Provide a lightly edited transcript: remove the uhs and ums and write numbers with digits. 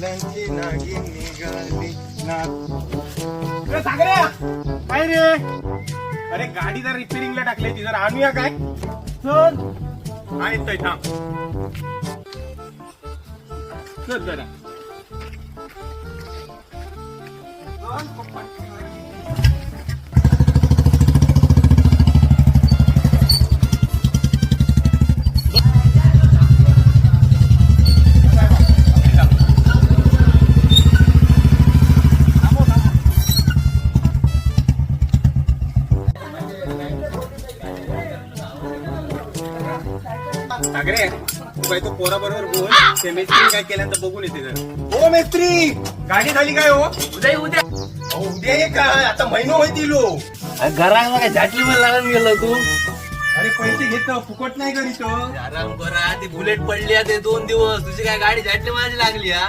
फुलांची नागिन निघाली ना. सागऱ्या काय रे? अरे गाडी जर रिपेरिंगला टाकली ती जर आणूया काय? चल हा येतोय थांब. चल जरा सागरे तू काय तो पोरा बरोबर बोल. ते मेस्त्री काय केल्यानंतर बघून येते जरा. ओ मेस्त्री, गाडी झाली काय हो? उद्या उद्या अहो, उद्या ये का? आता महिनो होईल लो. घरात काय झाटली मला लागून गेलो तू. अरे पैसे घेतो फुकट नाही करीतो. आराम करा ती बुलेट पडली आहे ते 2 दिवस तुझी काय गाडी झाटली माझी लागली हा.